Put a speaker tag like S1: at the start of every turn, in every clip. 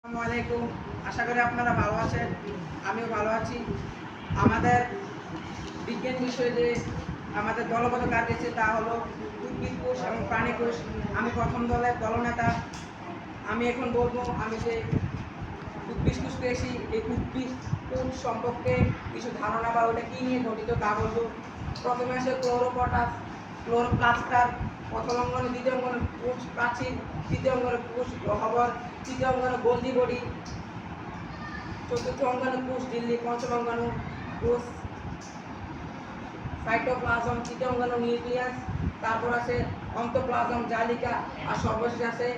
S1: আসসালামু আলাইকুম। আশা করি আপনারা ভালো আছেন, আমিও ভালো আছি। আমাদের বিজ্ঞান বিষয়ে যে আমাদের দলগত কাজ দিয়েছে তা হলো উদ্ভিদ কোষ এবং প্রাণী কোষ। আমি প্রথম দলের দলনেতা। আমি এখন বলবো আমি যে উদ্ভিদ কোষ পেয়েছি, এই উদ্ভিদ কোষ সম্পর্কে কিছু ধারণা বা ওটা কী নিয়ে গঠিত তা বলবো। প্রথমে আসে ক্লোরোপটাস, ক্লোরোপ্লাস্টার, প্রথম অঙ্গনে দ্বিতীয় অঙ্গনে কোষ প্রাচীর, তৃতীয় অঙ্গনে কোষ গহ্বর, তৃতীয় অঙ্গনে গোলজি বডি, চতুর্থ অঙ্গনে কোষ ঝিল্লি, পঞ্চম অঙ্গনে কোষ সাইটোপ্লাজম, তৃতীয় অঙ্গনে নিউক্লিয়াস, তারপর আছে অন্তঃপ্লাজম জালিকা, আর সর্বশেষ আছে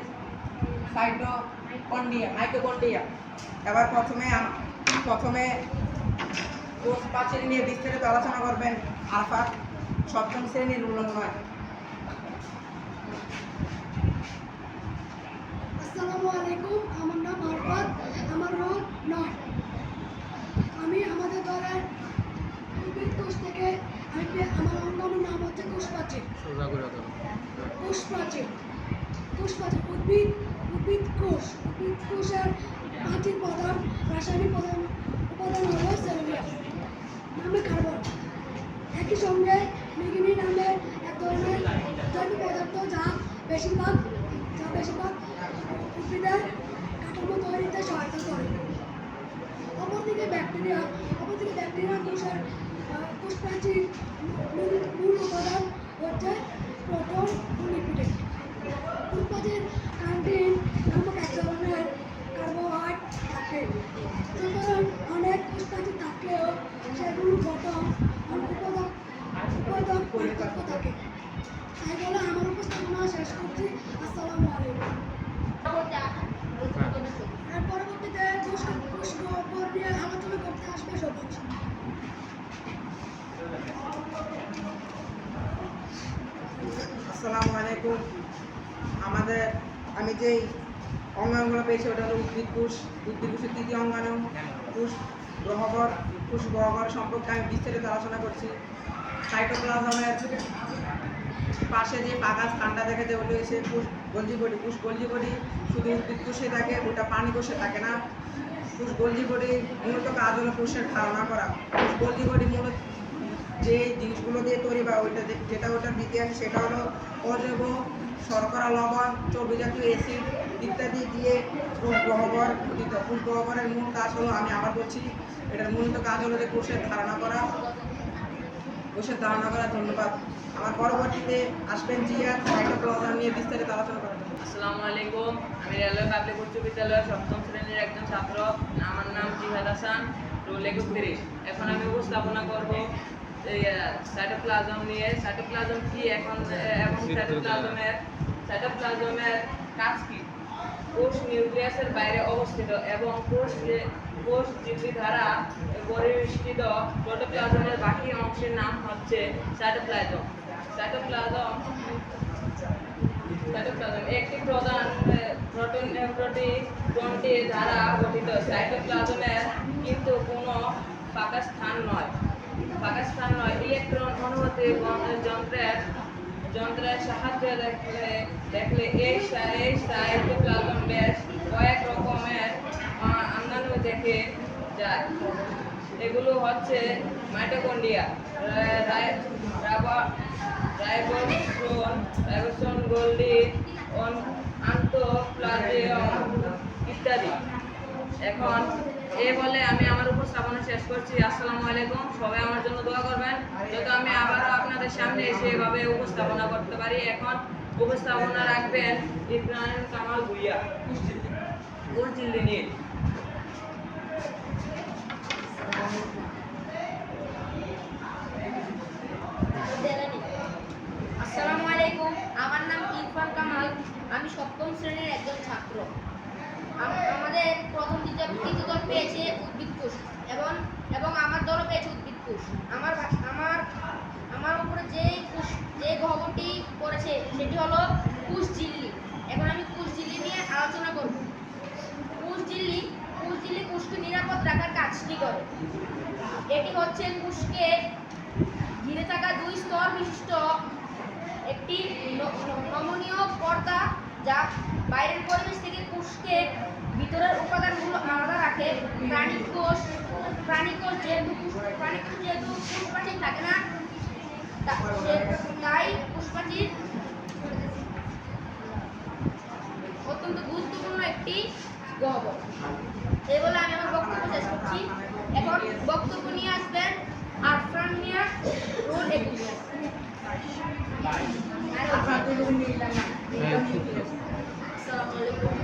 S1: মাইটোকন্ড্রিয়া। এবার প্রথমে কোষ প্রাচীর নিয়ে বিস্তারিত আলোচনা করবেন আরফাত, সপ্তম শ্রেণীর উল্লঙ্ঘন।
S2: আসসালামু আলাইকুম, আমার নাম আরফাত, আমার রোল 9। আমি আমাদের দলের উদ্ভিদ কোষ থেকে আমার অঙ্গনের নাম হচ্ছে কোষ প্রাচীর। উদ্ভিদ কোষের প্রাচীর প্রধান রাসায়নিক উপাদান হল সেলুলোজ নামে কার্বন। একই সঙ্গে লিগনিন নামে এক ধরনের জৈব পদার্থ যা বেশিরভাগ উদ্ভিদের কাঠামো তৈরিতে সহায়তা করে। অপরদিকে ব্যাকটেরিয়া কোষ প্রাচীর মূল উপাদান হচ্ছে প্রোটন ও লিপিড। কোষ প্রাচীর ক্যান্টিন নামক এক ধরনের কার্বোহাইড্রেট থাকে। সুতরাং অনেক কোষ প্রাচীর থাকলেও সেগুলোর গঠন উপাদান পার্থক্য থাকে। তাই বলে আমার উপস্থাপনা শেষ করছি। আসসালামু আলাইকুম। আর পরবর্তীতে কোষ গহ্বর নিয়ে আলোচনা করতে আসবে সবুজ।
S1: আসসালামু আলাইকুম। আমি যেই অঙ্গাণুগুলো পেয়েছি ওটা হলো উদ্ভিদ কোষের তৃতীয় অঙ্গাণু কোষ গহ্বর সম্পর্কে আমি বিস্তারিত আলোচনা করছি। সাইটোপ্লাজমের পাশে যে পাকা স্থানটা দেখে যে ওটা এসে কোষ গোলজি বডি শুধু উদ্ভিদ কোষে থাকে, ওটা প্রাণী কোষে থাকে না। কোষ গোলজি বডি মূলত কাজ হলো কোষের ধারণা করা। কোষ গোলজি বডি মূলত যে জিনিসগুলো দিয়ে তৈরি বা যেটা ওটার ইতিহাস সেটা হলো অজৈব শর্করা, লবণ, চর্বি জাতীয় অ্যাসিড ইত্যাদি দিয়ে কোষ গহ্বর গঠিত। কোষ গহ্বরের মূল কাজ হলো, আমি আবার বলছি, এটার মূলত কাজ হলো যে কোষের ধারণা করা। ধন্যবাদ। আমার পরবর্তীতে আসবেন জিয়া, সাইটোপ্লাজম নিয়ে বিস্তারিত আলোচনা করার জন্য।
S3: আসসালামু আলাইকুম। আমি রেলওয়ে পাবলিক উচ্চ বিদ্যালয়ের সপ্তম শ্রেণীর একজন ছাত্র। আমার নাম জিহাদ হাসান, রোল 31। এখন আমি উপস্থাপনা করব সাইটোপ্লাজম নিয়ে। সাইটোপ্লাজম কি এবং সাইটোপ্লাজমের কাজ কি? কোষ নিউক্লিয়াসের বাইরে অবস্থিত এবং কোষ ঝিল্লি দ্বারা পরিবেষ্টিত প্রোটোপ্লাজমের বাকি অংশের নাম হচ্ছে সাইটোপ্লাজম। একটি প্রধান প্রোটিন দ্বারা গঠিত। সাইটোপ্লাজমের কিন্তু কোনো ফাঁকা স্থান নয়। ইলেকট্রন অনুভূতি যন্ত্রের সাহায্যে দেখলে এই সাইটোপ্লাজম বেশ কয়েক রকমের অঙ্গাণু দেখে যায়। এগুলো হচ্ছে মাইটোকন্ড্রিয়া, রাইবোসোম, গোলজি, আন্তঃপ্লাজম ইত্যাদি। এখন বলে আমি আমার উপস্থাপনা শেষ করছি। আসসালামু আলাইকুম। সবাই আমার জন্য দোয়া করবেন যাতে আমি আবারও আপনাদের সামনে এসে এভাবে উপস্থাপনা করতে পারি। এখন উপস্থাপনা রাখবেন ইব্রাহিম কামাল ভুইয়া, কোষ ঝিল্লি নিয়ে।
S4: আসসালামু আলাইকুম। আমার নাম ইরফান কামাল, আমি সপ্তম শ্রেণীর একজন ছাত্র। আমাদের প্রথম তৃতীয় দল পেয়েছে উদ্ভিদ কোষ এবং আমার দলও পেয়েছে উদ্ভিদ কোষ। আমার উপরে যে গহ্বরটি পড়েছে সেটি হলো কোষ ঝিল্লি। এখন আমি কোষ ঝিল্লি নিয়ে আলোচনা করব। কোষ ঝিল্লি কোষকে নিরাপদ রাখার কাজটি করে। এটি হচ্ছে কোষকে ঘিরে থাকা 2 স্তর বিশিষ্ট একটি নমনীয় পর্দা, যা বাইরের পরিবেশ থেকে কোষকে ভিতরের উপাদানগুলো আলাদা রাখে। প্রাণী কোষ যেহেতু কোষপ্রাচীর থাকে না, তাই কোষপ্রাচীর অত্যন্ত গুরুত্বপূর্ণ একটি গহ্বর। এই বলে আমি আমার বক্তব্য শেষ করছি। এখন বক্তব্য নিয়ে আসবেন আরফান মিয়া, রোল 21। আসসালামু আলাইকুম।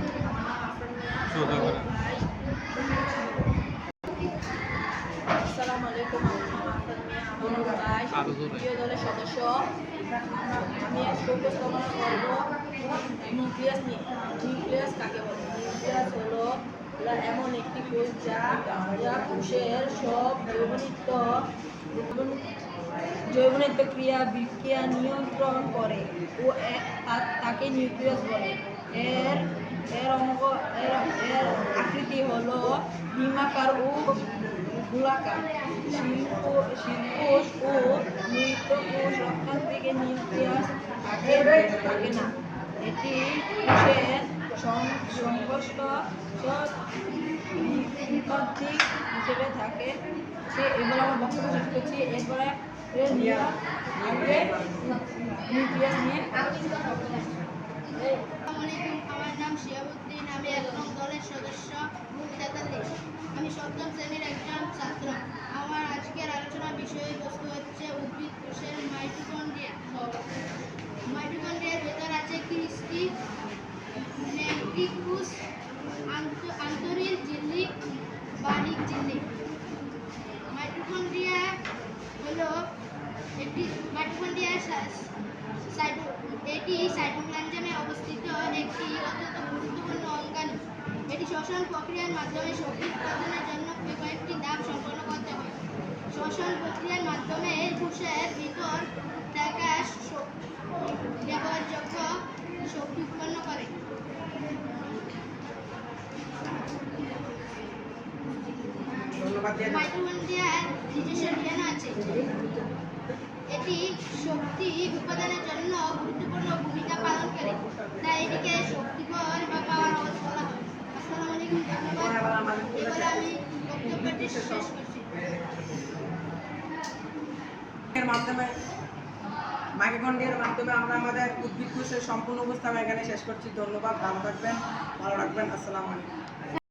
S4: আসসালামু আলাইকুম। প্রিয় দলের সদস্য, আমি আজকে উপস্থাপনা করব নিউক্লিয়াস নিয়ে। নিউক্লিয়াস কাকে বলে? নিউক্লিয়াস হলো এমন একটি কোষ যা কোষের সব জৈবনিত্য ক্রিয়া বিক্রিয়া নিয়ন্ত্রণ করে ও তাকে নিউক্লিয়াস বলে। এর আকৃতি হলো ডিম্বাকার ও গোলাকার। শিল্পোষ ও মৃত কোষ রক্ষান্তিকে নিউক্লিয়াস থাকে না। এটি কোষের সংশ্লিষ্ট নৃতাত্ত্বিক হিসেবে থাকে। এবার আমার বক্তব্য শেষ করছি। এরপরে নিউক্লিয়াস নিয়ে
S5: আমার নাম শিয়াবুদ্দিন। আমি ১ নং দলের সদস্য ৪৩। আমি ৭ম শ্রেণীর একজন ছাত্র। আমার আজকের আলোচনার বিষয়বস্তু হচ্ছে উদ্ভিদ কোষের মাইটোকন্ড্রিয়া। মাইটোকন্ড্রিয়ার ভেতর আছে ক্রিস্টি, নিউক্লিয়াস, আন্তরিক ঝিল্লি, বাহ্যিক ঝিল্লি। মাইটোকন্ড্রিয়া হলো এটি সাইটোপ্লাজমে অবস্থিত একটি অত্যন্ত গুরুত্বপূর্ণ অঙ্গাণু। এটি শ্বসন প্রক্রিয়ার মাধ্যমে শক্তি উৎপাদনের জন্য কয়েকটি ধাপ সম্পন্ন করতে হয়। শ্বসন প্রক্রিয়ার মাধ্যমে কোষের ভিতর থাকা ব্যবহারযোগ্য শক্তি উৎপন্ন করে। মাইটোকন্ড্রিয়ার নিজস্ব ডিএনএ আছে। এটি শক্তি উৎপাদনের জন্য গুরুত্বপূর্ণ ভূমিকা পালন করে, তাই এটিকে শক্তিকর বা পাওয়ার হাউস বলা হয়। আসসালামু আলাইকুম, ধন্যবাদ। এবার আমি বক্তব্যটি শেষ করছি।
S1: মাইটোকন্ড্রিয়ার মাধ্যমে আমরা আমাদের উদ্ভিদ কোষের সম্পূর্ণ উপস্থাপন এখানে শেষ করছি। ধন্যবাদ। ভালো থাকবেন, ভালো রাখবেন। আসসালামু আলাইকুম।